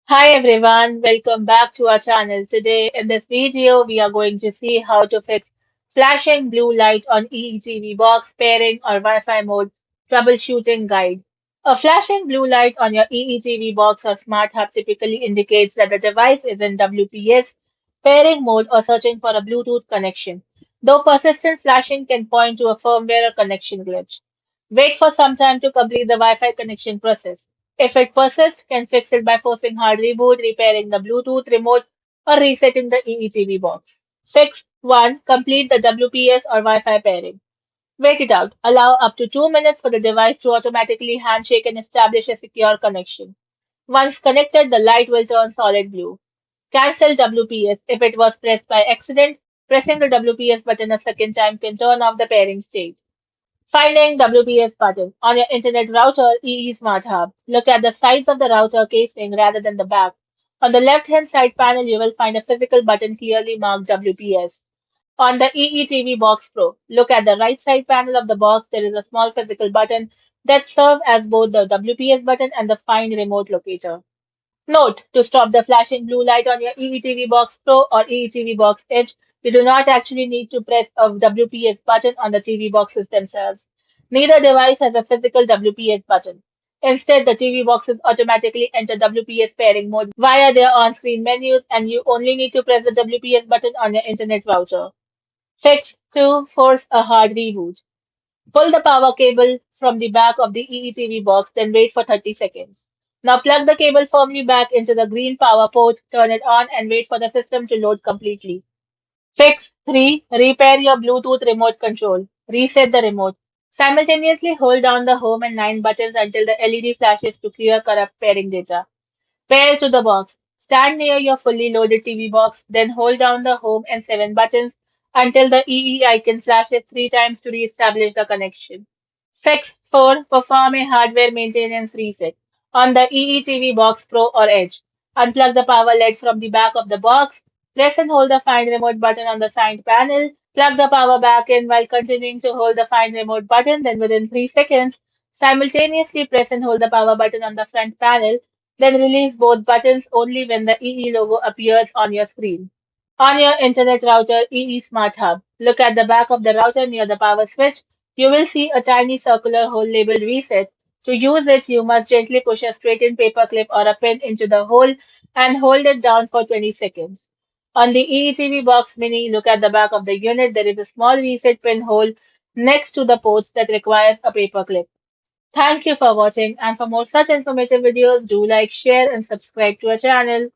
Hi everyone, welcome back to our channel. Today in this video, we are going to see how to fix flashing blue light on EEGV box pairing or Wi-Fi mode troubleshooting guide. A flashing blue light on your EEGV box or smart hub typically indicates that the device is in WPS pairing mode or searching for a Bluetooth connection, though persistent flashing can point to a firmware or connection glitch. Wait for some time to complete the Wi-Fi connection process. If it persists, can fix it by forcing hard reboot, repairing the Bluetooth remote, or resetting the EEGB box. Fix 1. Complete the WPS or Wi-Fi pairing. Wait it out. Allow up to 2 minutes for the device to automatically handshake and establish a secure connection. Once connected, the light will turn solid blue. Cancel WPS. If it was pressed by accident, pressing the WPS button a second time can turn off the pairing state. Finding WPS button on your internet router EE Smart Hub. Look at the sides of the router casing rather than the back. On the left-hand side panel, you will find a physical button clearly marked WPS. On the EE Box Pro, look at the right side panel of the box. There is a small physical button that serves as both the WPS button and the Find Remote locator. Note: to stop the flashing blue light on your EETV Box Pro or EETV Box Edge, you do not actually need to press a WPS button on the TV boxes themselves. Neither device has a physical WPS button. Instead, the TV boxes automatically enter WPS pairing mode via their on-screen menus, and you only need to press the WPS button on your internet router. Fix 2. Force a hard reboot. Pull the power cable from the back of the EETV box, then wait for 30 seconds. Now plug the cable firmly back into the green power port, turn it on, and wait for the system to load completely. Fix 3. Repair your Bluetooth remote control. Reset the remote. Simultaneously hold down the home and 9 buttons until the LED flashes to clear corrupt pairing data. Pair to the box. Stand near your fully loaded TV box, then hold down the home and 7 buttons until the EE icon flashes 3 times to re-establish the connection. Fix 4. Perform a hardware maintenance reset. On the EE TV Box Pro or Edge, unplug the power LED from the back of the box, press and hold the Find Remote button on the side panel, plug the power back in while continuing to hold the Find Remote button, then within 3 seconds, simultaneously press and hold the power button on the front panel, then release both buttons only when the EE logo appears on your screen. On your internet router EE Smart Hub, look at the back of the router near the power switch. You will see a tiny circular hole labeled Reset. To use it, you must gently push a straightened paper clip or a pin into the hole and hold it down for 20 seconds. On the EETV Box Mini, look at the back of the unit. There is a small reset pin hole next to the ports that requires a paper clip. Thank you for watching, and for more such informative videos, do like, share, and subscribe to our channel.